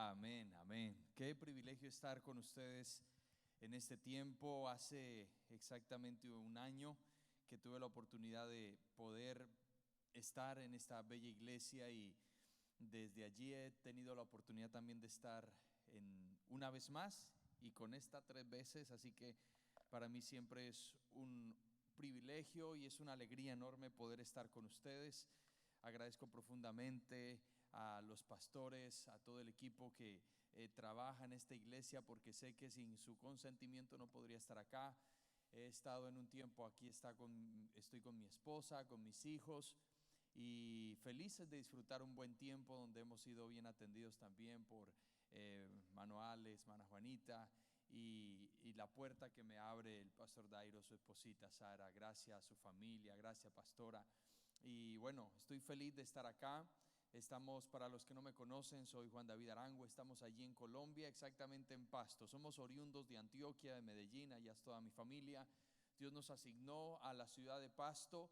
Amén, amén. Qué privilegio estar con ustedes en este tiempo. Hace exactamente un año que tuve la oportunidad de poder estar en esta bella iglesia y desde allí he tenido la oportunidad también de estar una vez más y con esta 3 veces, así que para mí siempre es un privilegio y es una alegría enorme poder estar con ustedes. Agradezco profundamente a los pastores, a todo el equipo que trabaja en esta iglesia, porque sé que sin su consentimiento no podría estar acá. He estado en un tiempo aquí, estoy con mi esposa, con mis hijos, y felices de disfrutar un buen tiempo donde hemos sido bien atendidos también por Manuales, Mana Juanita y la puerta que me abre el pastor Dairo, su esposita Sara. Gracias a su familia, gracias pastora. Y bueno, estoy feliz de estar acá. Estamos, para los que no me conocen, soy Juan David Arango. Estamos allí en Colombia, exactamente en Pasto. Somos oriundos de Antioquia, de Medellín, allá es toda mi familia. Dios nos asignó a la ciudad de Pasto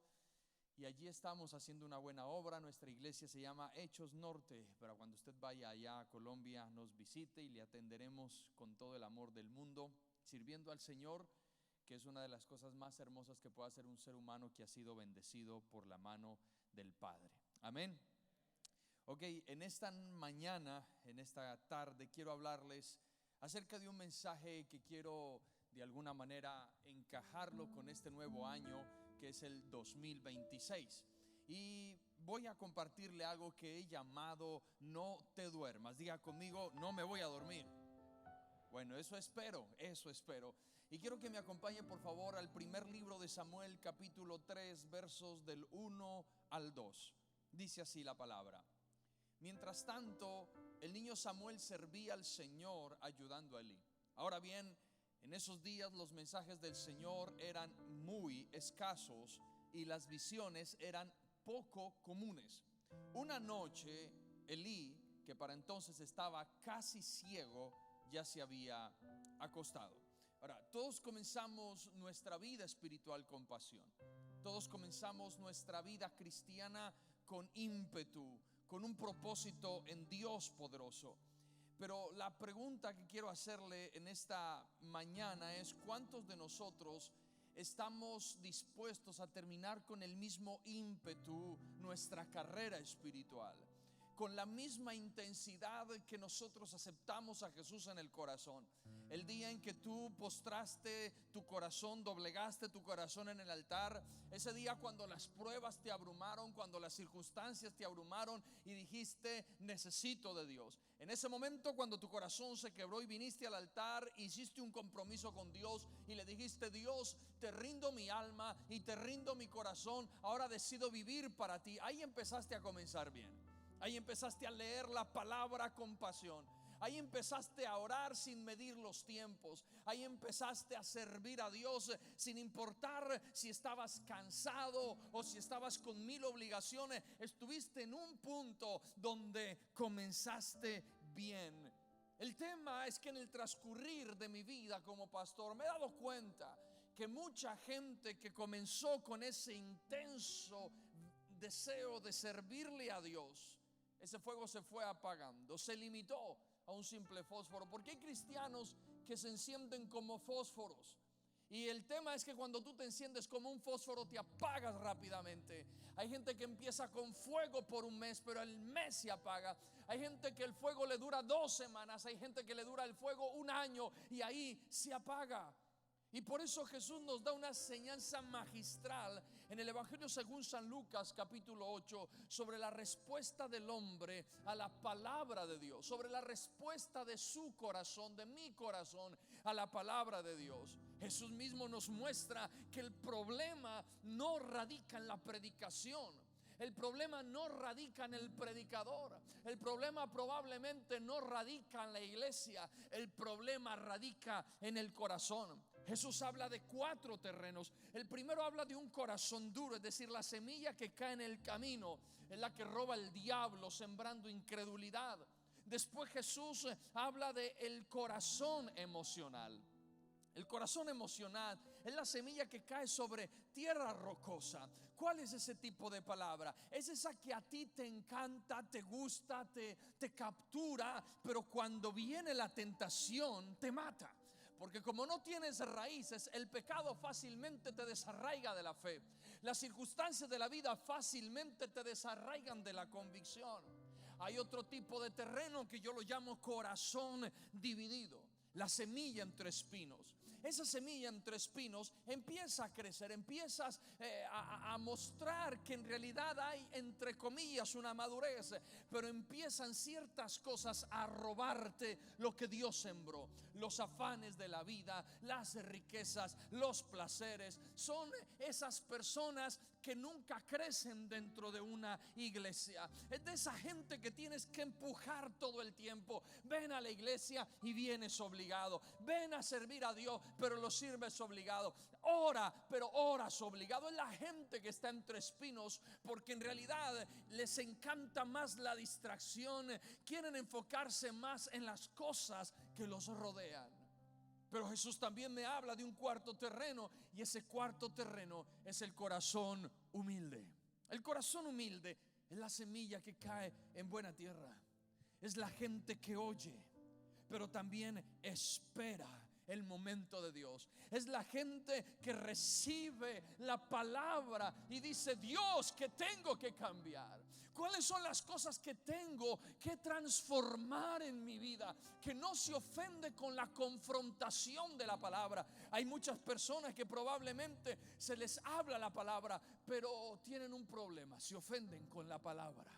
y allí estamos haciendo una buena obra. Nuestra iglesia se llama Hechos Norte. Para cuando usted vaya allá a Colombia, nos visite y le atenderemos con todo el amor del mundo, sirviendo al Señor, que es una de las cosas más hermosas que puede hacer un ser humano que ha sido bendecido por la mano del Padre. Amén. Ok, en esta mañana, en esta tarde, quiero hablarles acerca de un mensaje que quiero de alguna manera encajarlo con este nuevo año que es el 2026. Y voy a compartirle algo que he llamado No te duermas. Diga conmigo, no me voy a dormir. Bueno, eso espero. Y quiero que me acompañe por favor al primer libro de Samuel, capítulo 3, versos del 1 al 2. Dice así la palabra: Mientras tanto, el niño Samuel servía al Señor ayudando a Elí. Ahora bien, en esos días los mensajes del Señor eran muy escasos y las visiones eran poco comunes. Una noche, Elí, que para entonces estaba casi ciego, ya se había acostado. Ahora, todos comenzamos nuestra vida espiritual con pasión. Todos comenzamos nuestra vida cristiana con ímpetu, con un propósito en Dios poderoso. Pero la pregunta que quiero hacerle en esta mañana es: ¿cuántos de nosotros estamos dispuestos a terminar con el mismo ímpetu nuestra carrera espiritual? Con la misma intensidad que nosotros aceptamos a Jesús en el corazón. El día en que tú postraste tu corazón, doblegaste tu corazón en el altar, ese día cuando las pruebas te abrumaron, cuando las circunstancias te abrumaron y dijiste necesito de Dios. En ese momento cuando tu corazón se quebró y viniste al altar, hiciste un compromiso con Dios y le dijiste: Dios, te rindo mi alma y te rindo mi corazón, ahora decido vivir para ti. Ahí empezaste a comenzar bien. Ahí empezaste a leer la palabra con pasión. Ahí empezaste a orar sin medir los tiempos. Ahí empezaste a servir a Dios sin importar si estabas cansado o si estabas con 1000 obligaciones. Estuviste en un punto donde comenzaste bien. El tema es que en el transcurrir de mi vida como pastor me he dado cuenta que mucha gente que comenzó con ese intenso deseo de servirle a Dios, ese fuego se fue apagando, se limitó a un simple fósforo. Porque hay cristianos que se encienden como fósforos. Y el tema es que cuando tú te enciendes como un fósforo te apagas rápidamente. Hay gente que empieza con fuego por un mes, pero el mes se apaga. Hay gente que el fuego le dura 2 semanas. Hay gente que le dura el fuego 1 año y ahí se apaga. Y por eso Jesús nos da una enseñanza magistral en el Evangelio según San Lucas capítulo 8 sobre la respuesta del hombre a la palabra de Dios, sobre la respuesta de su corazón, de mi corazón, a la palabra de Dios. Jesús mismo nos muestra que el problema no radica en la predicación. El problema no radica en el predicador. El problema probablemente no radica en la iglesia. El problema radica en el corazón. Jesús habla de 4 terrenos. El primero habla de un corazón duro, es decir, la semilla que cae en el camino, es la que roba el diablo, sembrando incredulidad. Después Jesús habla de el corazón emocional. El corazón emocional es la semilla que cae sobre tierra rocosa. ¿Cuál es ese tipo de palabra? Es esa que a ti te encanta, te gusta, te captura, pero cuando viene la tentación te mata. Porque como no tienes raíces, el pecado fácilmente te desarraiga de la fe. Las circunstancias de la vida fácilmente te desarraigan de la convicción. Hay otro tipo de terreno que yo lo llamo corazón dividido. La semilla entre espinos. Esa semilla entre espinos empieza a crecer, empiezas a mostrar que en realidad hay, entre comillas, una madurez, pero empiezan ciertas cosas a robarte lo que Dios sembró. Los afanes de la vida, las riquezas, los placeres. Son esas personas que nunca crecen dentro de una iglesia. Es de esa gente que tienes que empujar todo el tiempo. Ven a la iglesia y vienes obligado. Ven a servir a Dios, pero lo sirves obligado. Ora, pero oras obligado. Es la gente que está entre espinos, porque en realidad les encanta más la distracción. Quieren enfocarse más en las cosas que los rodean. Pero Jesús también me habla de un cuarto terreno, y ese cuarto terreno es el corazón humilde. El corazón humilde es la semilla que cae en buena tierra. Es la gente que oye, pero también espera el momento de Dios. Es la gente que recibe la palabra y dice: Dios, ¿qué tengo que cambiar? ¿Cuáles son las cosas que tengo que transformar en mi vida? Que no se ofende con la confrontación de la palabra. Hay muchas personas que probablemente se les habla la palabra, pero tienen un problema: se ofenden con la palabra.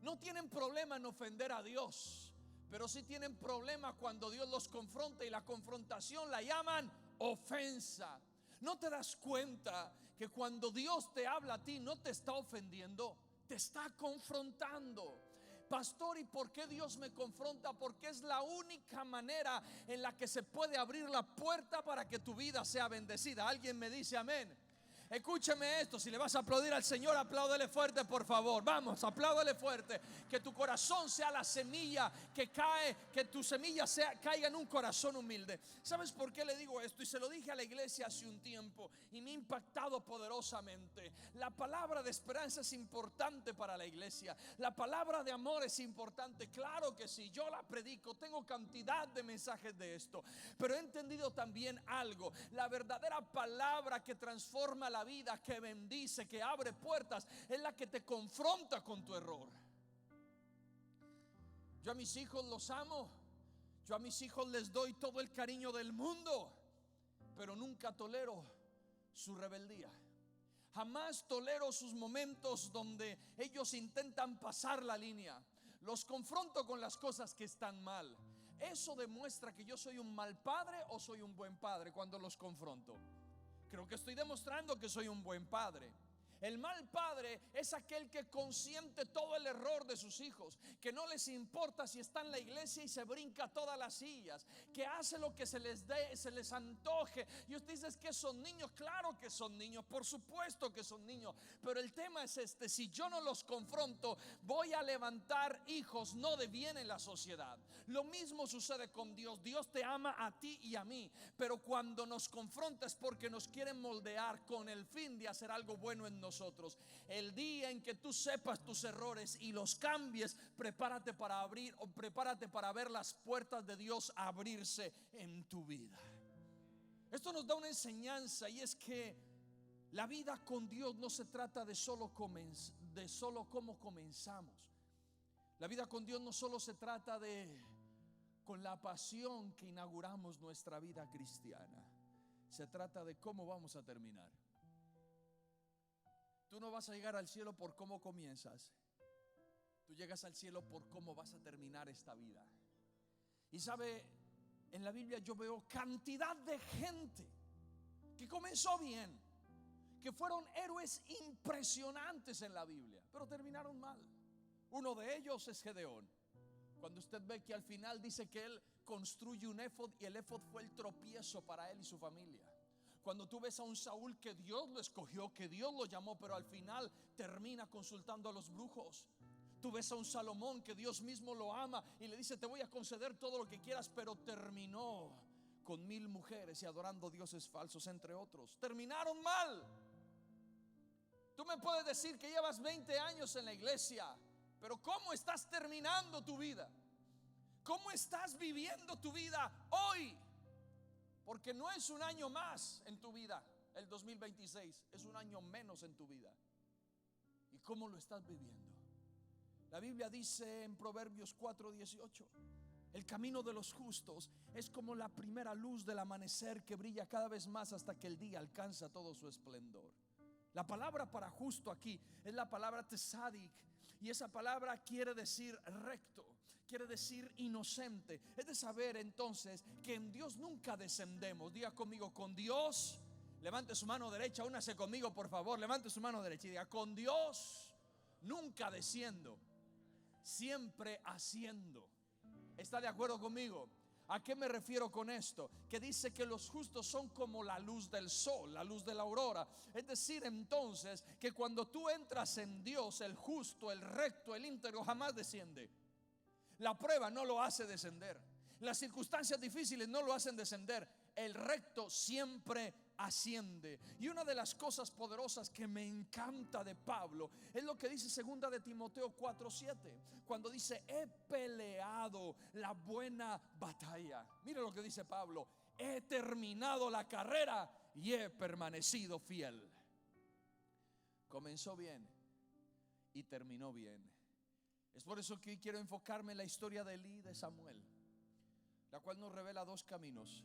No tienen problema en ofender a Dios, pero sí tienen problema cuando Dios los confronta, y la confrontación la llaman ofensa. ¿No te das cuenta que cuando Dios te habla a ti no te está ofendiendo? Te está confrontando. Pastor, ¿y por qué Dios me confronta? Porque es la única manera en la que se puede abrir la puerta para que tu vida sea bendecida. ¿Alguien me dice amén? Escúcheme esto: si le vas a aplaudir al Señor, apláudele fuerte, por favor. Vamos, apláudele fuerte. Que tu corazón sea la semilla que cae, que tu semilla caiga en un corazón humilde. ¿Sabes por qué le digo esto? Y se lo dije a la iglesia hace un tiempo y me ha impactado poderosamente. La palabra de esperanza es importante para la iglesia. La palabra de amor es importante. Claro que sí, yo la predico, tengo cantidad de mensajes de esto. Pero he entendido también algo: la verdadera palabra que transforma la vida, que bendice, que abre puertas, es la que te confronta con tu error. Yo a mis hijos los amo. Yo a mis hijos les doy todo el cariño del mundo, pero nunca tolero su rebeldía. Jamás tolero sus momentos donde ellos intentan pasar la línea. Los confronto con las cosas que están mal. Eso demuestra que yo soy un mal padre o soy un buen padre cuando los confronto. Creo que estoy demostrando que soy un buen padre. El mal padre es aquel que consiente todo el error de sus hijos, que no les importa si está en la iglesia y se brinca todas las sillas, que hace lo que se les dé, se les antoje. Y usted dice: que son niños. Claro que son niños, por supuesto que son niños, pero el tema es este: si yo no los confronto, voy a levantar hijos no de bien en la sociedad. Lo mismo sucede con Dios. Dios te ama a ti y a mí, pero cuando nos confronta es porque nos quieren moldear con el fin de hacer algo bueno en nosotros. El día en que tú sepas tus errores y los cambies, prepárate para ver las puertas de Dios abrirse en tu vida. Esto nos da una enseñanza, y es que la vida con Dios no se trata de solo cómo comenzamos. La vida con Dios no solo se trata de con la pasión que inauguramos nuestra vida cristiana. Se trata de cómo vamos a terminar. Tú no vas a llegar al cielo por cómo comienzas. Tú llegas al cielo por cómo vas a terminar esta vida. Y sabe, en la Biblia yo veo cantidad de gente que comenzó bien, que fueron héroes impresionantes en la Biblia, pero terminaron mal. Uno de ellos es Gedeón. Cuando usted ve que al final dice que él construye un éfod, y el éfod fue el tropiezo para él y su familia. Cuando tú ves a un Saúl que Dios lo escogió, que Dios lo llamó, pero al final termina consultando a los brujos. Tú ves a un Salomón que Dios mismo lo ama y le dice: te voy a conceder todo lo que quieras, pero terminó con 1000 mujeres y adorando dioses falsos, entre otros. Terminaron mal. Tú me puedes decir que llevas 20 años en la iglesia, pero ¿cómo estás terminando tu vida? ¿Cómo estás viviendo tu vida hoy? Porque no es un año más en tu vida, el 2026, es un año menos en tu vida. ¿Y cómo lo estás viviendo? La Biblia dice en Proverbios 4:18, el camino de los justos es como la primera luz del amanecer que brilla cada vez más hasta que el día alcanza todo su esplendor. La palabra para justo aquí es la palabra tzadik, y esa palabra quiere decir recto, quiere decir inocente. Es de saber entonces que en Dios nunca descendemos. Diga conmigo, con Dios. Levante su mano derecha, únase conmigo por favor. Levante su mano derecha y diga, con Dios nunca desciendo, siempre haciendo. ¿Está de acuerdo conmigo? ¿A qué me refiero con esto? Que dice que los justos son como la luz del sol, la luz de la aurora. Es decir, entonces, que cuando tú entras en Dios, el justo, el recto, el íntegro jamás desciende. La prueba no lo hace descender. Las circunstancias difíciles no lo hacen descender. El recto siempre asciende. Y una de las cosas poderosas que me encanta de Pablo es lo que dice segunda de Timoteo 4:7, cuando dice, he peleado la buena batalla. Mire lo que dice Pablo: he terminado la carrera y he permanecido fiel. Comenzó bien y terminó bien. Es por eso que hoy quiero enfocarme en la historia de Elí y de Samuel, la cual nos revela dos caminos: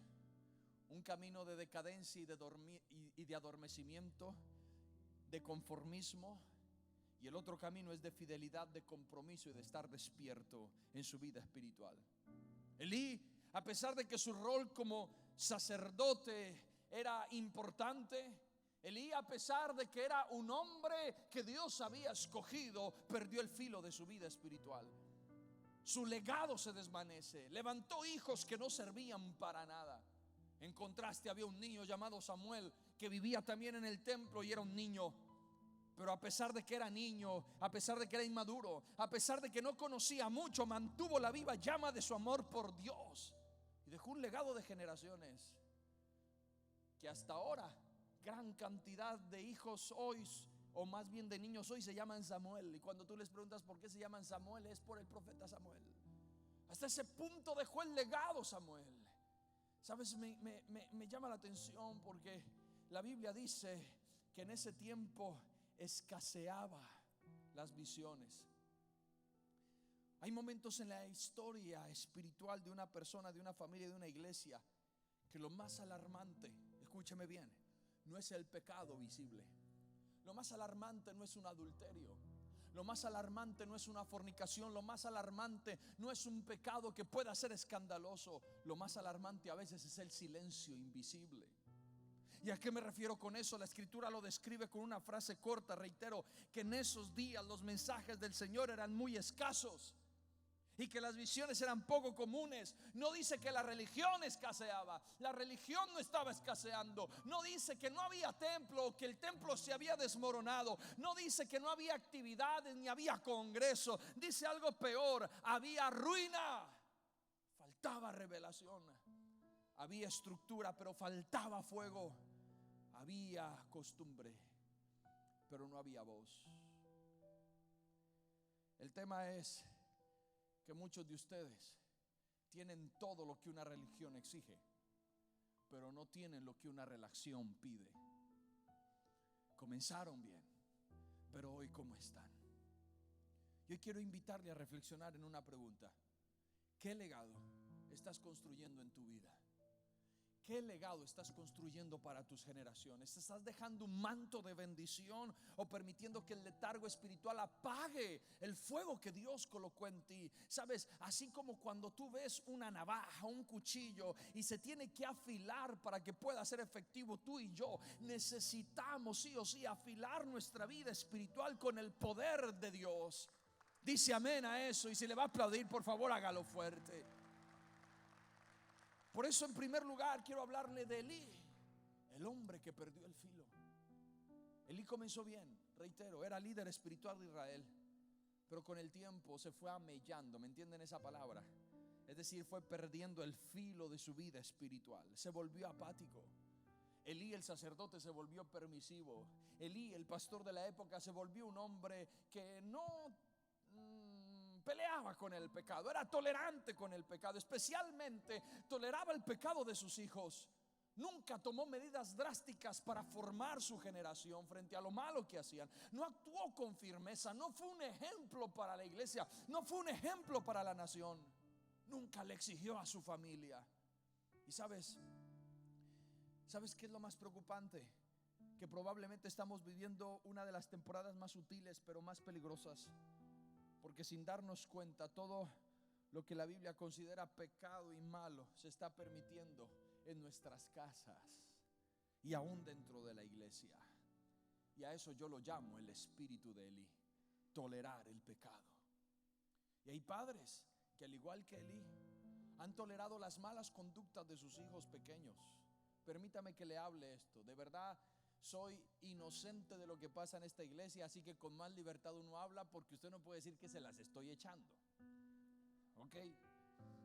un camino de decadencia y de adormecimiento, de conformismo, y el otro camino es de fidelidad, de compromiso y de estar despierto en su vida espiritual. Elí, a pesar de que su rol como sacerdote era importante, Elí, a pesar de que era un hombre que Dios había escogido, perdió el filo de su vida espiritual. Su legado se desvanece. Levantó hijos que no servían para nada. En contraste, había un niño llamado Samuel que vivía también en el templo y era un niño. Pero a pesar de que era niño, a pesar de que era inmaduro, a pesar de que no conocía mucho, mantuvo la viva llama de su amor por Dios y dejó un legado de generaciones que hasta ahora gran cantidad de hijos hoy, o más bien de niños hoy, se llaman Samuel. Y cuando tú les preguntas por qué se llaman Samuel, es por el profeta Samuel. Hasta ese punto dejó el legado Samuel. Sabes, me llama la atención porque la Biblia dice que en ese tiempo escaseaba las visiones. Hay momentos en la historia espiritual de una persona, de una familia, de una iglesia, que lo más alarmante, escúcheme bien, no es el pecado visible. Lo más alarmante no es un adulterio. Lo más alarmante no es una fornicación. Lo más alarmante no es un pecado que pueda ser escandaloso. Lo más alarmante a veces es el silencio invisible. ¿Y a qué me refiero con eso? La escritura lo describe con una frase corta. Reitero que en esos días los mensajes del Señor eran muy escasos y que las visiones eran poco comunes. No dice que la religión escaseaba. La religión no estaba escaseando. No dice que no había templo o que el templo se había desmoronado. No dice que no había actividades ni había congreso. Dice algo peor: había ruina. Faltaba revelación. Había estructura, pero faltaba fuego. Había costumbre, pero no había voz. El tema es que muchos de ustedes tienen todo lo que una religión exige, pero no tienen lo que una relación pide. Comenzaron bien, pero hoy ¿cómo están? Yo quiero invitarle a reflexionar en una pregunta: ¿qué legado estás construyendo en tu vida? ¿Qué legado estás construyendo para tus generaciones? ¿Estás dejando un manto de bendición o permitiendo que el letargo espiritual apague el fuego que Dios colocó en ti? Sabes, así como cuando tú ves una navaja, un cuchillo y se tiene que afilar para que pueda ser efectivo, tú y yo necesitamos sí o sí afilar nuestra vida espiritual con el poder de Dios. Dice amén a eso, y si le va a aplaudir, por favor hágalo fuerte. Por eso, en primer lugar, quiero hablarle de Elí, el hombre que perdió el filo. Elí comenzó bien, reitero, era líder espiritual de Israel, pero con el tiempo se fue amellando. ¿Me entienden esa palabra? Es decir, fue perdiendo el filo de su vida espiritual. Se volvió apático. Elí, el sacerdote, se volvió permisivo. Elí, el pastor de la época, se volvió un hombre que no peleaba con el pecado, era tolerante con el pecado, especialmente toleraba el pecado de sus hijos. Nunca tomó medidas drásticas para formar su generación frente a lo malo que hacían. No actuó con firmeza, no fue un ejemplo para la iglesia, no fue un ejemplo para la nación. Nunca le exigió a su familia. Y ¿sabes qué es lo más preocupante? Que probablemente estamos viviendo una de las temporadas más sutiles pero más peligrosas, porque sin darnos cuenta todo lo que la Biblia considera pecado y malo se está permitiendo en nuestras casas y aún dentro de la iglesia. Y a eso yo lo llamo el espíritu de Elí, tolerar el pecado. Y hay padres que, al igual que Elí, han tolerado las malas conductas de sus hijos pequeños. Permítame que le hable esto. De verdad, soy inocente de lo que pasa en esta iglesia, así que con más libertad uno habla, porque usted no puede decir que se las estoy echando. ¿Ok?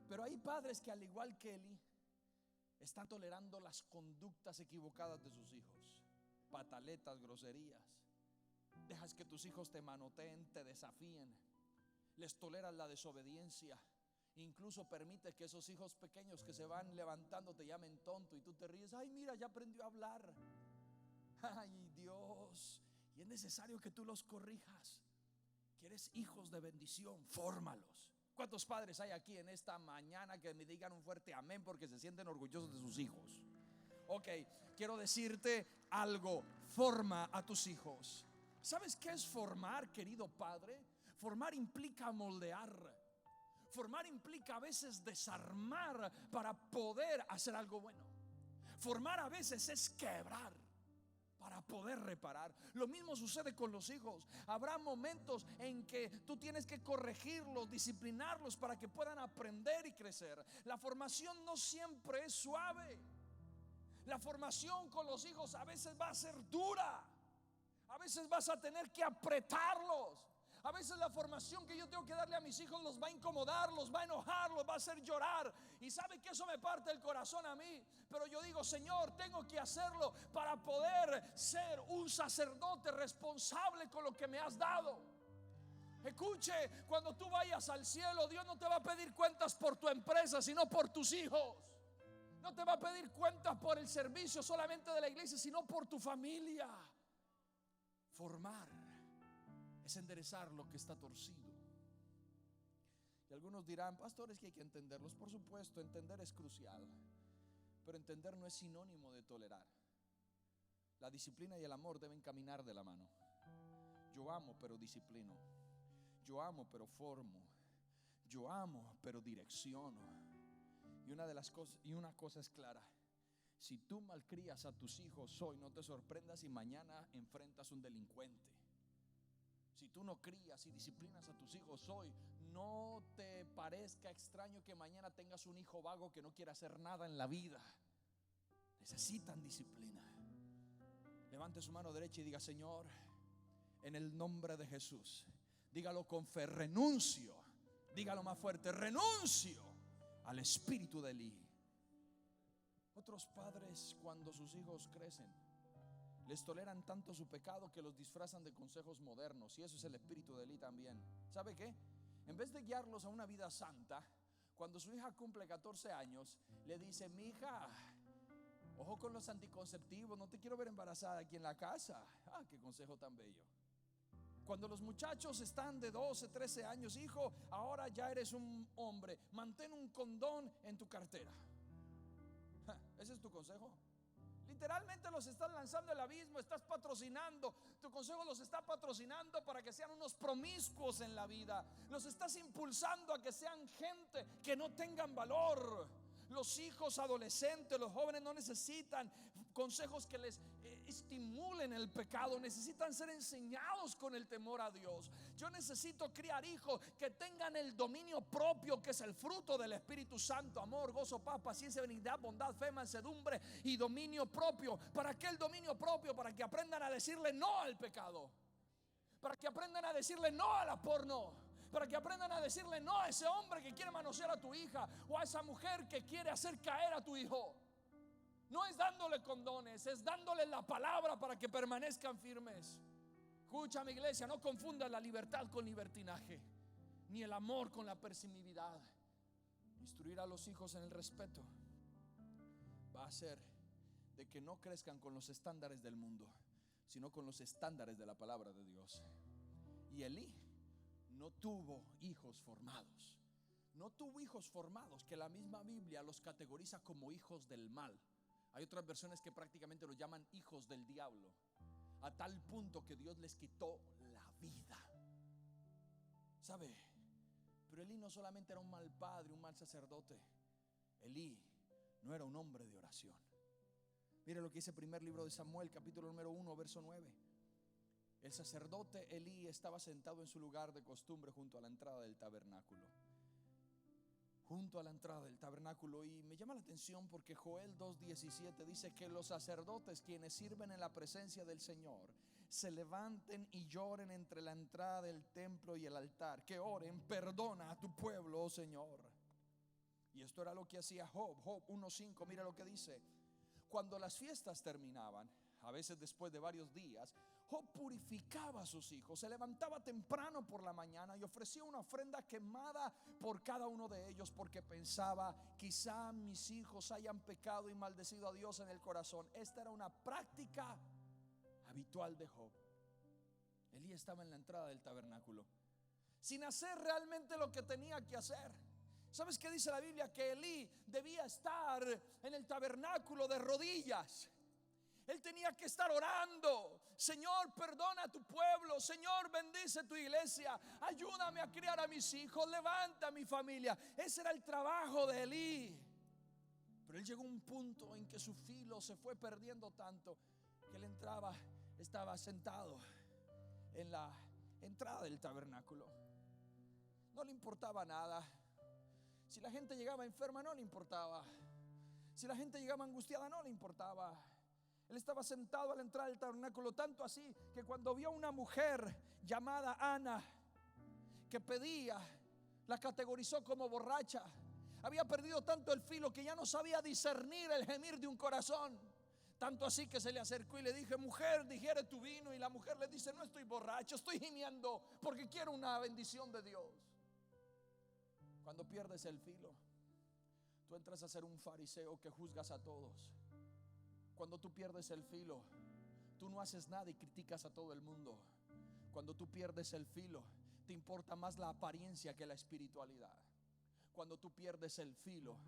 Pero hay padres que, al igual que Elí, están tolerando las conductas equivocadas de sus hijos. Pataletas, groserías. Dejas que tus hijos te manoteen, te desafíen. Les toleras la desobediencia. Incluso permites que esos hijos pequeños que se van levantando te llamen tonto y tú te ríes. Ay, mira, ya aprendió a hablar. Ay, Dios. Y es necesario que tú los corrijas. ¿Quieres hijos de bendición? Fórmalos. ¿Cuántos padres hay aquí en esta mañana que me digan un fuerte amén porque se sienten orgullosos de sus hijos? Ok, quiero decirte algo. Forma a tus hijos. ¿Sabes qué es formar, querido padre? Formar implica moldear. Formar implica a veces desarmar para poder hacer algo bueno. Formar a veces es quebrar para poder reparar. Lo mismo sucede con los hijos. Habrá momentos en que tú tienes que corregirlos, disciplinarlos para que puedan aprender y crecer. La formación no siempre es suave. La formación con los hijos a veces va a ser dura. A veces vas a tener que apretarlos. A veces la formación que yo tengo que darle a mis hijos los va a incomodar, los va a enojar, los va a hacer llorar. Y sabe que eso me parte el corazón a mí. Pero yo digo, Señor, tengo que hacerlo para poder ser un sacerdote responsable con lo que me has dado. Escuche, cuando tú vayas al cielo, Dios no te va a pedir cuentas por tu empresa, sino por tus hijos. No te va a pedir cuentas por el servicio solamente de la iglesia, sino por tu familia. Formar es enderezar lo que está torcido. Y algunos dirán, pastores, que hay que entenderlos. Por supuesto, entender es crucial, pero entender no es sinónimo de tolerar. La disciplina y el amor deben caminar de la mano. Yo amo, pero disciplino. Yo amo, pero formo. Yo amo, pero direcciono. Y una cosa es clara: si tú malcrías a tus hijos hoy, no te sorprendas si mañana enfrentas un delincuente. Si tú no crías y disciplinas a tus hijos hoy, no te parezca extraño que mañana tengas un hijo vago que no quiere hacer nada en la vida. Necesitan disciplina. Levante su mano derecha y diga: Señor, en el nombre de Jesús. Dígalo con fe: renuncio. Dígalo más fuerte: renuncio al espíritu de Elí. Otros padres, cuando sus hijos crecen, les toleran tanto su pecado que los disfrazan de consejos modernos. Y eso es el espíritu de Elí también. ¿Sabe qué? En vez de guiarlos a una vida santa, cuando su hija cumple 14 años, le dice: mi hija, ojo con los anticonceptivos, no te quiero ver embarazada aquí en la casa. Ah, qué consejo tan bello. Cuando los muchachos están de 12, 13 años: hijo, ahora ya eres un hombre, mantén un condón en tu cartera. ¿Ese es tu consejo? Literalmente los estás lanzando al abismo, estás patrocinando. Tu consejo los está patrocinando para que sean unos promiscuos en la vida. Los estás impulsando a que sean gente que no tengan valor. Los hijos adolescentes, los jóvenes no necesitan consejos que les estimulen el pecado. Necesitan ser enseñados con el temor a Dios. Yo necesito criar hijos que tengan el dominio propio, que es el fruto del Espíritu Santo: amor, gozo, paz, paciencia, benignidad, bondad, fe, mansedumbre y dominio propio. ¿Para qué el dominio propio? Para que aprendan a decirle no al pecado. Para que aprendan a decirle no a la porno. para que aprendan a decirle no a ese hombre que quiere manosear a tu hija, o a esa mujer que quiere hacer caer a tu hijo. No es dándole condones, es dándole la palabra para que permanezcan firmes. Escucha, mi iglesia, no confundas la libertad con libertinaje, ni el amor con la permisividad. Instruir a los hijos en el respeto va a hacer de que no crezcan con los estándares del mundo, sino con los estándares de la palabra de Dios. Y Elí no tuvo hijos formados. No tuvo hijos formados, que la misma Biblia los categoriza como hijos del mal. Hay otras versiones que prácticamente los llaman hijos del diablo, a tal punto que Dios les quitó la vida. ¿Sabe? Pero Elí no solamente era un mal padre, un mal sacerdote. Elí no era un hombre de oración. Mire lo que dice el primer libro de Samuel, capítulo número 1, verso 9. El sacerdote Elí estaba sentado en su lugar de costumbre junto a la entrada del tabernáculo. Junto a la entrada del tabernáculo. Y me llama la atención porque Joel 2:17 dice que los sacerdotes, quienes sirven en la presencia del Señor, se levanten y lloren entre la entrada del templo y el altar. Que oren: perdona a tu pueblo, oh Señor. Y esto era lo que hacía Job. Job 1:5, mira lo que dice. Cuando las fiestas terminaban, a veces después de varios días, Job purificaba a sus hijos, se levantaba temprano por la mañana y ofrecía una ofrenda quemada por cada uno de ellos, porque pensaba: quizá mis hijos hayan pecado y maldecido a Dios en el corazón. Esta era una práctica habitual de Job. Elí estaba en la entrada del tabernáculo sin hacer realmente lo que tenía que hacer. ¿Sabes qué dice la Biblia? Que Elí debía estar en el tabernáculo de rodillas. Él tenía que estar orando: Señor, perdona a tu pueblo. Señor, bendice tu iglesia. Ayúdame a criar a mis hijos. Levanta a mi familia. Ese era el trabajo de Elí. Pero él llegó a un punto en que su filo se fue perdiendo tanto que él estaba sentado en la entrada del tabernáculo. No le importaba nada. Si la gente llegaba enferma, no le importaba. Si la gente llegaba angustiada, no le importaba. Él estaba sentado a la entrada del tabernáculo, tanto así que cuando vio a una mujer llamada Ana que pedía, la categorizó como borracha. Había perdido tanto el filo que ya no sabía discernir el gemir de un corazón. Tanto así que se le acercó y le dije: mujer, digiere tu vino. Y la mujer le dice: no estoy borracho, estoy gimiendo porque quiero una bendición de Dios. Cuando pierdes el filo, tú entras a ser un fariseo que juzgas a todos. Cuando tú pierdes el filo, tú no haces nada y criticas a todo el mundo. Cuando tú pierdes el filo, te importa más la apariencia que la espiritualidad. Cuando tú pierdes el filo,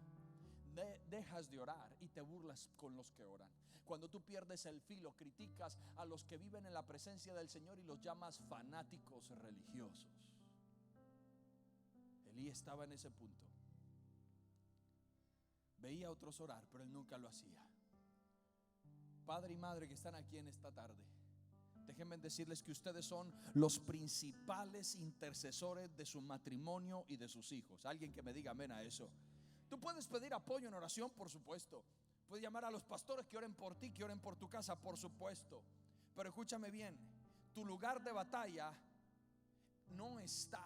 dejas de orar y te burlas con los que oran. Cuando tú pierdes el filo, criticas a los que viven en la presencia del Señor y los llamas fanáticos religiosos. Elí estaba en ese punto. Veía a otros orar, pero él nunca lo hacía. Padre y madre que están aquí en esta tarde, déjenme decirles que ustedes son los principales intercesores de su matrimonio y de sus hijos. Alguien que me diga amén a eso. Tú puedes pedir apoyo en oración, por supuesto. Puedes llamar a los pastores que oren por ti, que oren por tu casa, por supuesto. Pero escúchame bien, tu lugar de batalla no está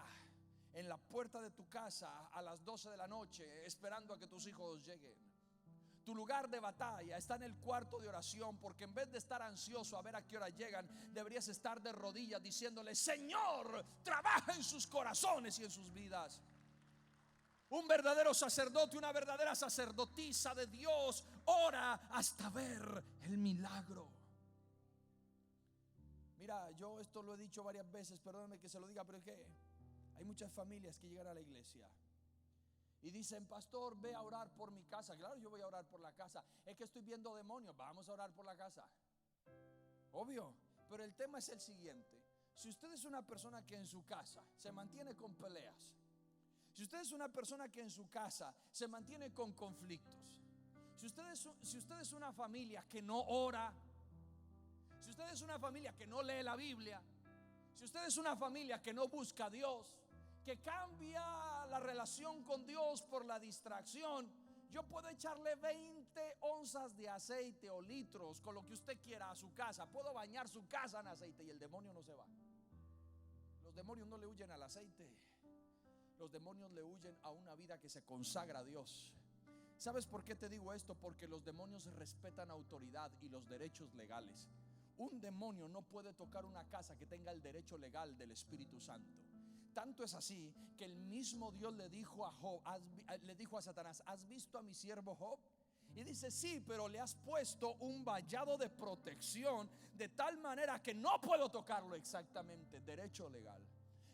en la puerta de tu casa a las 12 de la noche esperando a que tus hijos lleguen. Tu lugar de batalla está en el cuarto de oración, porque en vez de estar ansioso a ver a qué hora llegan, deberías estar de rodillas diciéndole: Señor, trabaja en sus corazones y en sus vidas. Un verdadero sacerdote, una verdadera sacerdotisa de Dios ora hasta ver el milagro. Mira, yo esto lo he dicho varias veces, perdóname que se lo diga, pero es que hay muchas familias que llegan a la iglesia y dicen: pastor, ve a orar por mi casa. Claro, yo voy a orar por la casa. Es que estoy viendo demonios, vamos a orar por la casa. Obvio, pero el tema es el siguiente: si usted es una persona que en su casa se mantiene con peleas, si usted es una persona que en su casa se mantiene con conflictos, si usted es una familia que no ora, si usted es una familia que no lee la Biblia, si usted es una familia que no busca a Dios, que cambia la relación con Dios por la distracción, yo puedo echarle 20 onzas de aceite o litros, con lo que usted quiera, a su casa. Puedo bañar su casa en aceite y el demonio no se va. Los demonios no le huyen al aceite. los demonios le huyen a una vida que se consagra a Dios. ¿Sabes por qué te digo esto? Porque los demonios respetan autoridad y los derechos legales. Un demonio no puede tocar una casa que tenga el derecho legal del Espíritu Santo. Tanto es así que el mismo Dios le dijo a Job, le dijo a Satanás: ¿has visto a mi siervo Job? Y dice: sí, pero le has puesto un vallado de protección de tal manera que no puedo tocarlo. Exactamente, derecho legal.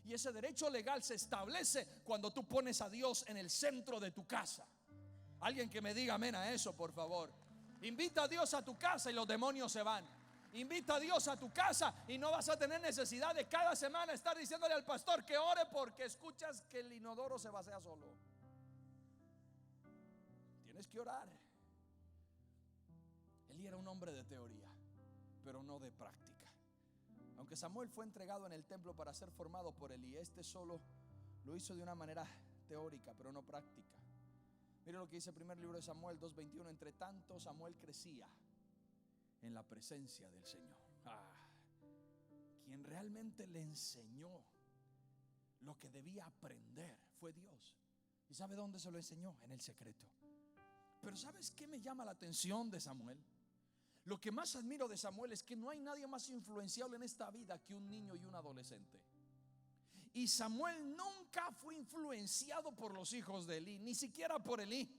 Y ese derecho legal se establece cuando tú pones a Dios en el centro de tu casa. Alguien que me diga amén a eso, por favor. Invita a Dios a tu casa y los demonios se van. Invita a Dios a tu casa y no vas a tener necesidad de cada semana estar diciéndole al pastor que ore porque escuchas que el inodoro se vacía solo. Tienes que orar. Elí era un hombre de teoría, pero no de práctica. Aunque Samuel fue entregado en el templo para ser formado por Elí, este solo lo hizo de una manera teórica, pero no práctica. Mire lo que dice el primer libro de Samuel 2:21. Entre tanto Samuel crecía en la presencia del Señor. Quien realmente le enseñó lo que debía aprender fue Dios. ¿Y sabe dónde se lo enseñó? En el secreto. Pero ¿sabes qué me llama la atención de Samuel? Lo que más admiro de Samuel es que no hay nadie más influenciable en esta vida que un niño y un adolescente. Y Samuel nunca fue influenciado por los hijos de Elí, ni siquiera por Elí.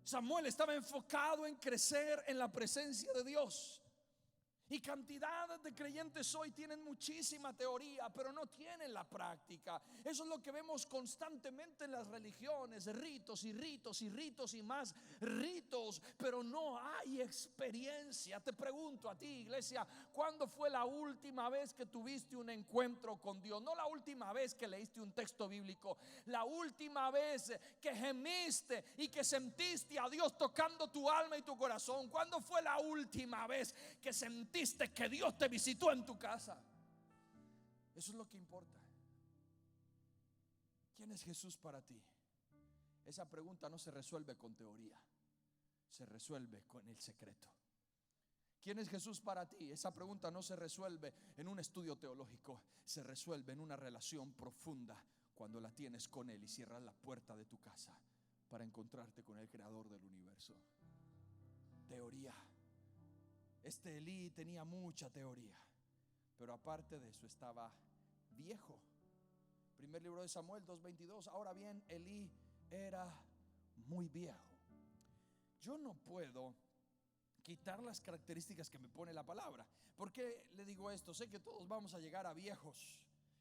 Samuel estaba enfocado en crecer en la presencia de Dios. Y cantidad de creyentes hoy tienen muchísima teoría, pero no tienen la práctica. Eso es lo que vemos constantemente en las religiones: ritos y ritos y ritos y más ritos, pero no hay experiencia. Te pregunto a ti, iglesia, ¿cuándo fue la última vez que tuviste un encuentro con Dios? No la última vez que leíste un texto bíblico, la última vez que gemiste y que sentiste a Dios tocando tu alma y tu corazón. ¿Cuándo fue la última vez que sentiste que Dios te visitó en tu casa? Eso es lo que importa. ¿Quién es Jesús para ti? Esa pregunta no se resuelve con teoría, se resuelve con el secreto. ¿Quién es Jesús para ti? Esa pregunta no se resuelve en un estudio teológico, se resuelve en una relación profunda cuando la tienes con Él y cierras la puerta de tu casa para encontrarte con el creador del universo. Teoría. Este Elí tenía mucha teoría, pero aparte de eso estaba viejo. Primer libro de Samuel 2:22. Ahora bien, Elí era muy viejo. Yo no puedo quitar las características que me pone la palabra. ¿Por qué le digo esto? Sé que todos vamos a llegar a viejos.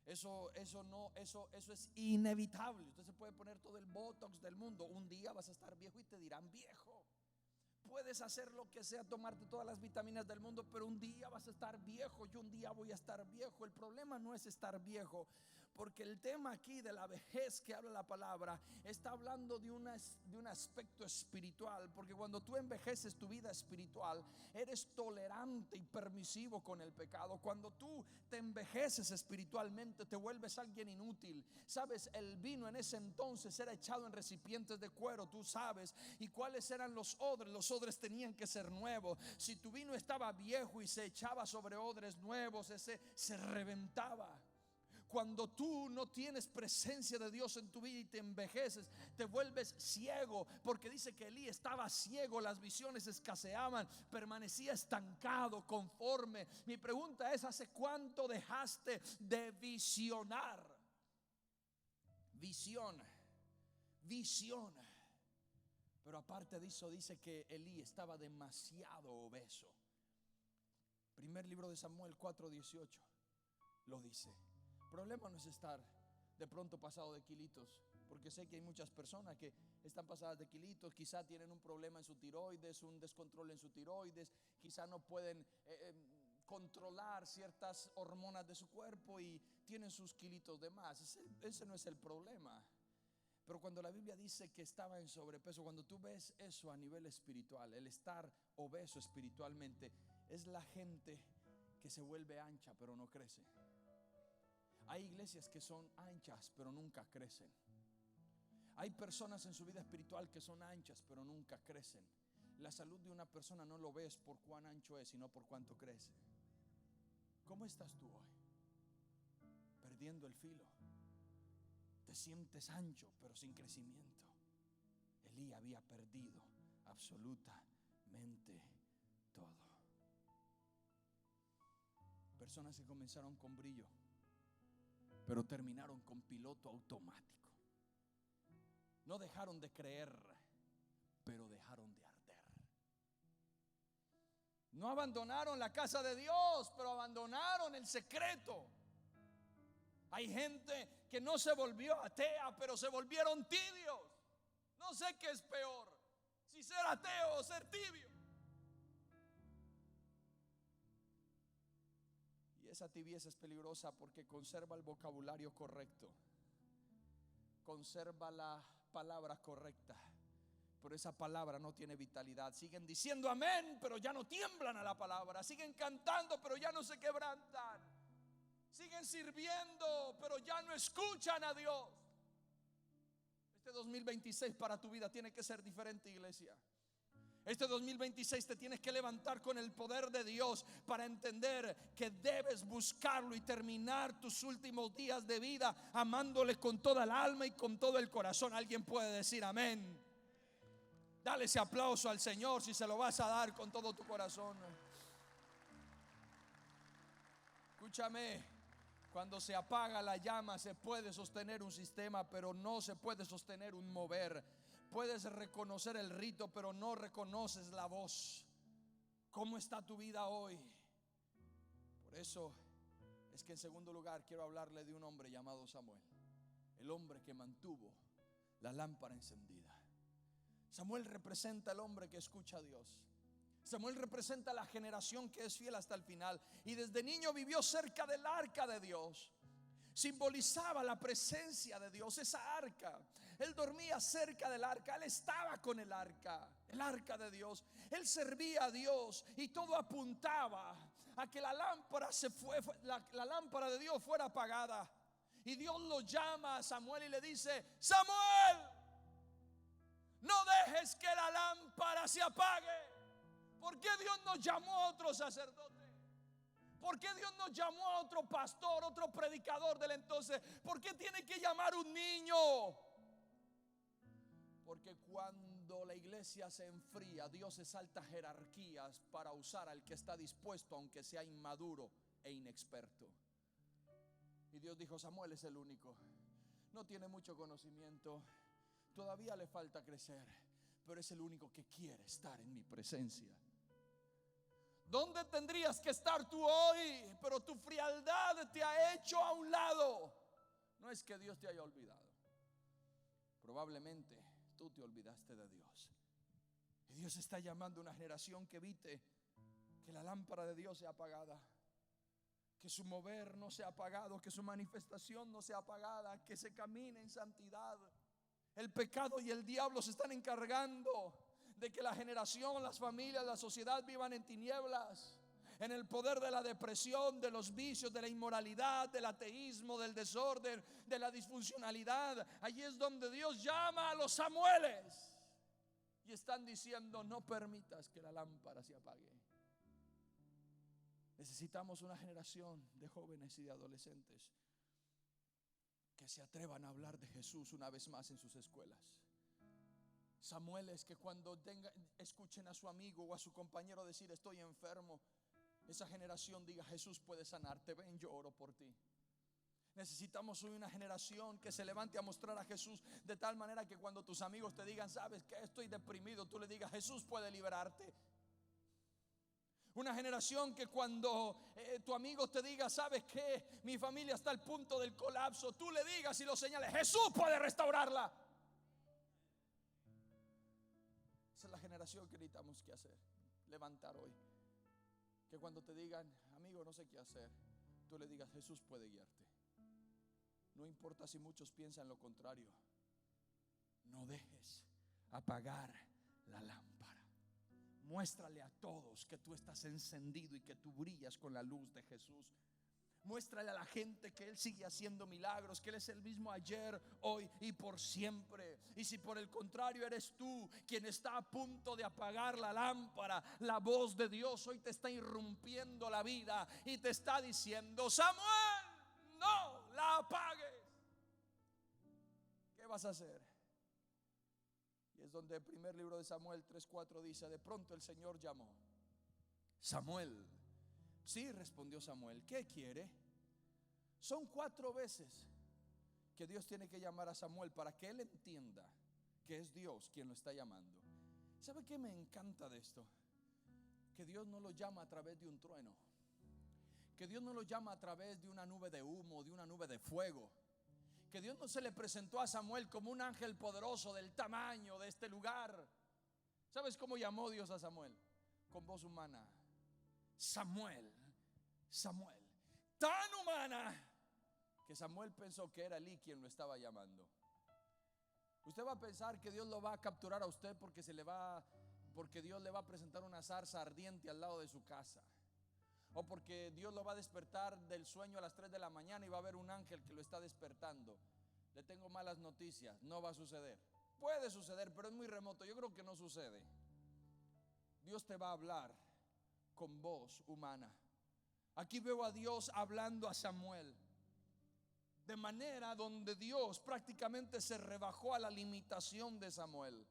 Eso es inevitable. Usted se puede poner todo el botox del mundo. Un día vas a estar viejo y te dirán viejo. Puedes hacer lo que sea, tomarte todas las vitaminas del mundo, pero un día vas a estar viejo. Yo un día voy a estar viejo. El problema no es estar viejo, porque el tema aquí de la vejez que habla la palabra está hablando de un aspecto espiritual. Porque cuando tú envejeces tu vida espiritual, eres tolerante y permisivo con el pecado. Cuando tú te envejeces espiritualmente, te vuelves alguien inútil. Sabes, el vino en ese entonces era echado en recipientes de cuero, tú sabes. ¿Y cuáles eran los odres? Los odres tenían que ser nuevos. Si tu vino estaba viejo y se echaba sobre odres nuevos, ese se reventaba. Cuando tú no tienes presencia de Dios en tu vida y te envejeces, te vuelves ciego, porque dice que Elí estaba ciego, las visiones escaseaban, permanecía estancado, conforme. Mi pregunta es: ¿hace cuánto dejaste de visionar? Visión. Pero aparte de eso, dice que Elí estaba demasiado obeso. Primer libro de Samuel 4:18 lo dice. El problema no es estar de pronto pasado de kilitos, porque sé que hay muchas personas que están pasadas de kilitos, quizá tienen un problema en su tiroides, un descontrol en su tiroides, quizá no pueden controlar ciertas hormonas de su cuerpo y tienen sus kilitos de más. Ese no es el problema. Pero cuando la Biblia dice que estaba en sobrepeso, cuando tú ves eso a nivel espiritual, el estar obeso espiritualmente, es la gente que se vuelve ancha pero no crece. Hay iglesias que son anchas pero nunca crecen. Hay personas en su vida espiritual que son anchas pero nunca crecen. La salud de una persona no lo ves por cuán ancho es, sino por cuánto crece. ¿Cómo estás tú hoy? Perdiendo el filo. Te sientes ancho pero sin crecimiento. Elí había perdido absolutamente todo. Personas que comenzaron con brillo, pero terminaron con piloto automático. No dejaron de creer, pero dejaron de arder. No abandonaron la casa de Dios, pero abandonaron el secreto. Hay gente que no se volvió atea, pero se volvieron tibios. No sé qué es peor, si ser ateo o ser tibio. Y esa tibieza es peligrosa porque conserva el vocabulario correcto, conserva la palabra correcta, pero esa palabra no tiene vitalidad. Siguen diciendo amén, pero ya no tiemblan a la palabra. Siguen cantando, pero ya no se quebrantan. Siguen sirviendo, pero ya no escuchan a Dios. Este 2026 para tu vida tiene que ser diferente, iglesia. Este 2026 te tienes que levantar con el poder de Dios para entender que debes buscarlo y terminar tus últimos días de vida amándole con toda el alma y con todo el corazón. Alguien puede decir amén. Dale ese aplauso al Señor si se lo vas a dar con todo tu corazón. Escúchame, cuando se apaga la llama se puede sostener un sistema, pero no se puede sostener un mover. Puedes reconocer el rito, pero no reconoces la voz. ¿Cómo está tu vida hoy? Por eso es que en segundo lugar quiero hablarle de un hombre llamado Samuel, el hombre que mantuvo la lámpara encendida. Samuel representa al hombre que escucha a Dios. Samuel representa la generación que es fiel hasta el final, y desde niño vivió cerca del arca de Dios. Simbolizaba la presencia de Dios, esa arca. Él dormía cerca del arca, él estaba con el arca de Dios. Él servía a Dios y todo apuntaba a que la lámpara la lámpara de Dios fuera apagada. Y Dios lo llama a Samuel y le dice: Samuel, no dejes que la lámpara se apague. ¿Por qué Dios nos llamó a otro sacerdote? ¿Por qué Dios nos llamó a otro pastor, otro predicador del entonces? ¿Por qué tiene que llamar un niño? Porque cuando la iglesia se enfría, Dios exalta jerarquías para usar al que está dispuesto, aunque sea inmaduro e inexperto. Y Dios dijo: Samuel es el único. No tiene mucho conocimiento, todavía le falta crecer, pero es el único que quiere estar en mi presencia. ¿Dónde tendrías que estar tú hoy? Pero tu frialdad te ha hecho a un lado. No es que Dios te haya olvidado, probablemente tú te olvidaste de Dios. Y Dios está llamando a una generación que evite que la lámpara de Dios sea apagada, que su mover no sea apagado, que su manifestación no sea apagada, que se camine en santidad. El pecado y el diablo se están encargando de que la generación, las familias, la sociedad vivan en tinieblas, en el poder de la depresión, de los vicios, de la inmoralidad, del ateísmo, del desorden, de la disfuncionalidad. Allí es donde Dios llama a los Samueles y están diciendo: no permitas que la lámpara se apague. Necesitamos una generación de jóvenes y de adolescentes que se atrevan a hablar de Jesús una vez más en sus escuelas. Samueles que cuando escuchen a su amigo o a su compañero decir: estoy enfermo, esa generación diga: Jesús puede sanarte, ven, yo oro por ti. Necesitamos hoy una generación que se levante a mostrar a Jesús de tal manera que cuando tus amigos te digan: sabes que estoy deprimido, tú le digas: Jesús puede liberarte. Una generación que cuando tu amigo te diga: sabes que mi familia está al punto del colapso, tú le digas y lo señales: Jesús puede restaurarla. Esa es la generación que necesitamos que hacer, levantar hoy. Que cuando te digan: amigo, no sé qué hacer, tú le digas: Jesús puede guiarte. No importa si muchos piensan lo contrario. No dejes apagar la lámpara. Muéstrale a todos que tú estás encendido y que tú brillas con la luz de Jesús. Muéstrale a la gente que Él sigue haciendo milagros, que Él es el mismo ayer, hoy y por siempre. Y si por el contrario eres tú quien está a punto de apagar la lámpara, la voz de Dios hoy te está irrumpiendo la vida y te está diciendo: Samuel, no la apagues. ¿qué vas a hacer? Y es donde el primer libro de Samuel 3:4 dice: de pronto el Señor llamó: Samuel. Sí, respondió Samuel, ¿qué quiere? Son 4 veces que Dios tiene que llamar a Samuel para que él entienda que es Dios quien lo está llamando. ¿Sabe qué me encanta de esto? Que Dios no lo llama a través de un trueno, que Dios no lo llama a través de una nube de humo, de una nube de fuego, que Dios no se le presentó a Samuel como un ángel poderoso del tamaño de este lugar. ¿Sabes cómo llamó Dios a Samuel? Con voz humana: Samuel, Samuel. Tan humana que Samuel pensó que era Elí quien lo estaba llamando. Usted va a pensar que Dios lo va a capturar a usted porque Dios le va a presentar una zarza ardiente al lado de su casa, o porque Dios lo va a despertar del sueño a las 3 de la mañana y va a haber un ángel que lo está despertando. Le tengo malas noticias: no va a suceder. Puede suceder, pero es muy remoto. Yo creo que no sucede. Dios te va a hablar con voz humana. Aquí veo a Dios hablando a Samuel de manera donde Dios prácticamente se rebajó a la limitación de Samuel.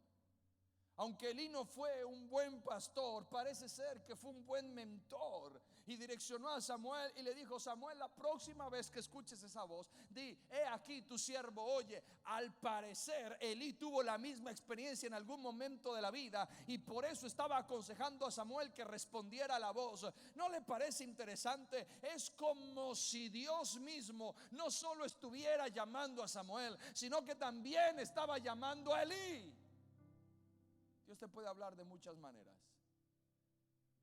Aunque Elí no fue un buen pastor, parece ser que fue un buen mentor y direccionó a Samuel y le dijo: Samuel, la próxima vez que escuches esa voz, di: he aquí tu siervo oye. Al parecer Elí tuvo la misma experiencia en algún momento de la vida y por eso estaba aconsejando a Samuel que respondiera a la voz. ¿No le parece interesante? Es como si Dios mismo no solo estuviera llamando a Samuel, sino que también estaba llamando a Elí. Dios te puede hablar de muchas maneras.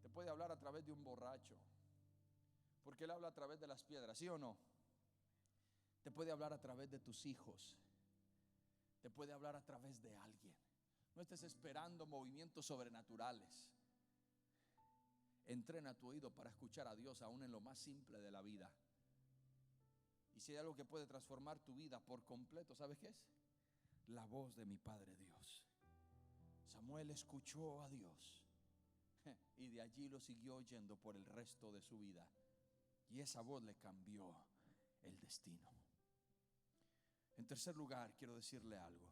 Te puede hablar a través de un borracho, porque Él habla a través de las piedras, ¿sí o no? Te puede hablar a través de tus hijos. Te puede hablar a través de alguien. No estés esperando movimientos sobrenaturales. Entrena tu oído para escuchar a Dios aún en lo más simple de la vida. Y si hay algo que puede transformar tu vida por completo, ¿sabes qué es? La voz de mi Padre Dios. Samuel escuchó a Dios y de allí lo siguió oyendo por el resto de su vida. Y esa voz le cambió el destino. En tercer lugar, quiero decirle algo: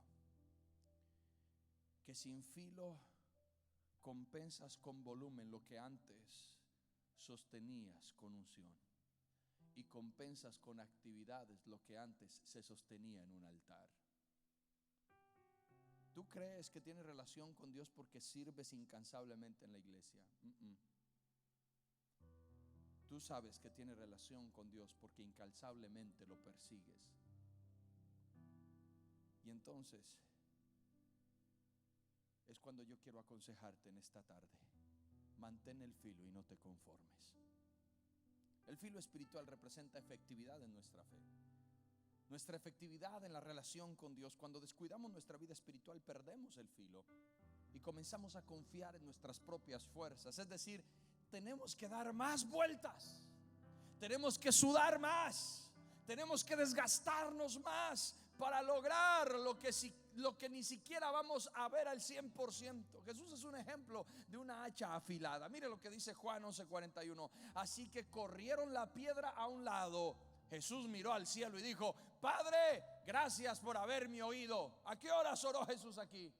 que sin filo compensas con volumen lo que antes sostenías con unción, y compensas con actividades lo que antes se sostenía en un altar. ¿Tú crees que tienes relación con Dios porque sirves incansablemente en la iglesia? Tú sabes que tienes relación con Dios porque incansablemente lo persigues. Y entonces es cuando yo quiero aconsejarte en esta tarde: mantén el filo y no te conformes. El filo espiritual representa efectividad en nuestra fe, nuestra efectividad en la relación con Dios. Cuando descuidamos nuestra vida espiritual, perdemos el filo y comenzamos a confiar en nuestras propias fuerzas. Es decir, tenemos que dar más vueltas, tenemos que sudar más, tenemos que desgastarnos más para lograr lo que ni siquiera vamos a ver al 100%. Jesús es un ejemplo de una hacha afilada. Mire lo que dice Juan 11:41. Así que corrieron la piedra a un lado. Jesús miró al cielo y dijo: Padre, gracias por haberme oído. ¿A qué horas oró Jesús aquí?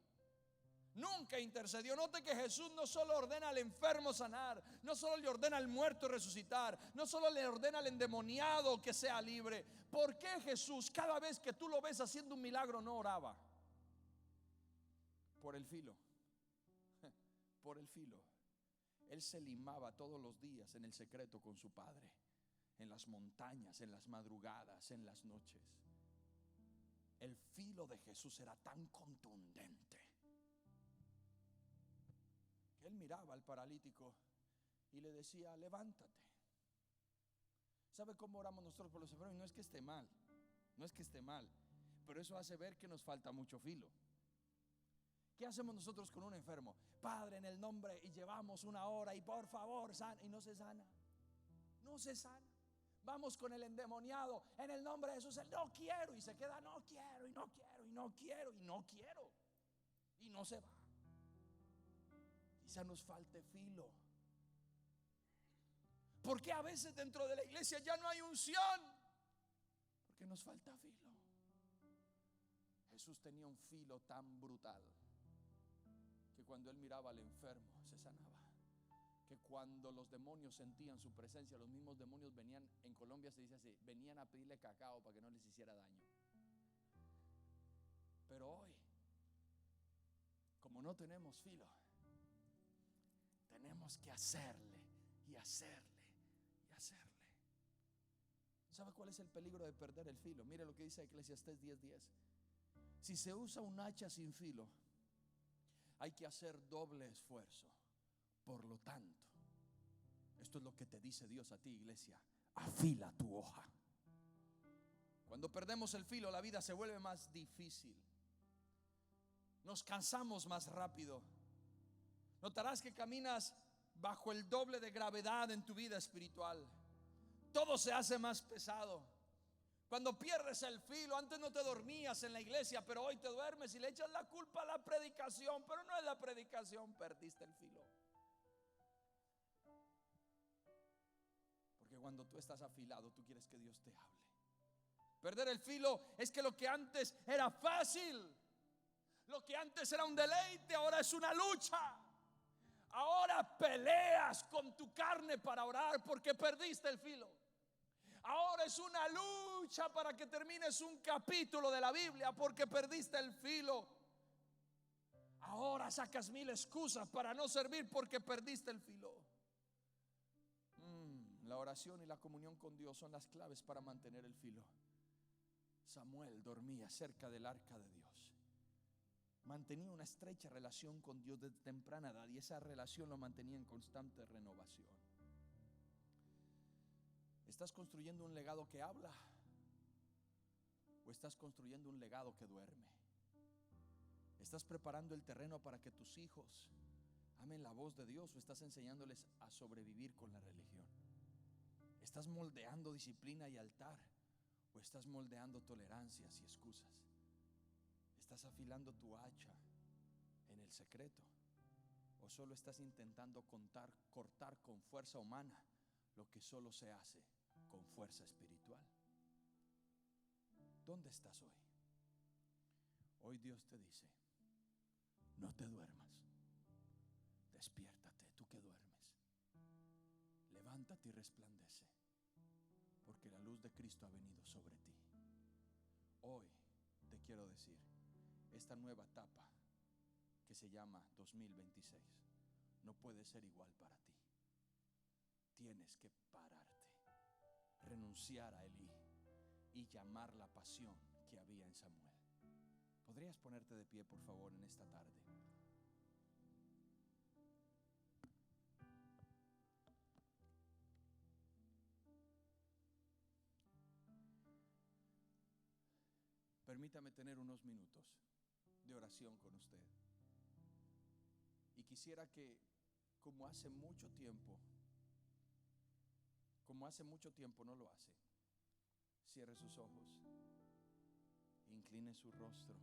Nunca intercedió. Note que Jesús no solo ordena al enfermo sanar, no solo le ordena al muerto resucitar, no solo le ordena al endemoniado que sea libre. ¿Por qué Jesús, cada vez que tú lo ves haciendo un milagro, no oraba? Por el filo. Por el filo. Él se limaba todos los días en el secreto con su Padre, en las montañas, en las madrugadas, en las noches. El filo de Jesús era tan contundente que Él miraba al paralítico y le decía: levántate. ¿Sabe cómo oramos nosotros por los enfermos? No es que esté mal, no es que esté mal, pero eso hace ver que nos falta mucho filo. ¿Qué hacemos nosotros con un enfermo? Padre, en el nombre, y llevamos una hora y por favor sana, y no se sana. No se sana. Vamos con el endemoniado, en el nombre de Jesús, él no quiero, y se queda no quiero, y no quiero, y no quiero, y no quiero, y no se va. Quizá nos falte filo. Porque a veces dentro de la iglesia ya no hay unción, porque nos falta filo. Jesús tenía un filo tan brutal que cuando él miraba al enfermo se sanaba. Que cuando los demonios sentían su presencia, los mismos demonios venían, en Colombia se dice así, venían a pedirle cacao para que no les hiciera daño. Pero hoy, como no tenemos filo, tenemos que hacerle y hacerle y hacerle. ¿Sabe cuál es el peligro de perder el filo? Mire lo que dice Eclesiastés 10:10. Si se usa un hacha sin filo, hay que hacer doble esfuerzo. Por lo tanto, esto es lo que te dice Dios a ti, iglesia: afila tu hoja. Cuando perdemos el filo, la vida se vuelve más difícil. Nos cansamos más rápido. Notarás que caminas bajo el doble de gravedad en tu vida espiritual. Todo se hace más pesado. Cuando pierdes el filo, antes no te dormías en la iglesia, pero hoy te duermes y le echas la culpa a la predicación. Pero no es la predicación, perdiste el filo. Porque cuando tú estás afilado, tú quieres que Dios te hable. Perder el filo es que lo que antes era fácil, lo que antes era un deleite, ahora es una lucha. Ahora peleas con tu carne para orar porque perdiste el filo. Ahora es una lucha para que termines un capítulo de la Biblia porque perdiste el filo. Ahora sacas 1000 excusas para no servir porque perdiste el filo. La oración y la comunión con Dios son las claves para mantener el filo. Samuel dormía cerca del arca de Dios. Mantenía una estrecha relación con Dios desde temprana edad y esa relación lo mantenía en constante renovación. ¿Estás construyendo un legado que habla o estás construyendo un legado que duerme? ¿Estás preparando el terreno para que tus hijos amen la voz de Dios o estás enseñándoles a sobrevivir con la religión? ¿Estás moldeando disciplina y altar o estás moldeando tolerancias y excusas? ¿Estás afilando tu hacha en el secreto o solo estás intentando cortar con fuerza humana lo que solo se hace con fuerza espiritual? ¿Dónde estás hoy? Hoy Dios te dice: no te duermas, despiértate, tú que duermes, levántate y resplandece, porque la luz de Cristo ha venido sobre ti. Hoy te quiero decir, esta nueva etapa que se llama 2026 no puede ser igual para ti. Tienes que pararte, renunciar a Elí y llamar la pasión que había en Samuel. ¿Podrías ponerte de pie, por favor, en esta tarde? Permítame tener unos minutos de oración con usted. Y quisiera que, como hace mucho tiempo no lo hace, cierre sus ojos, incline su rostro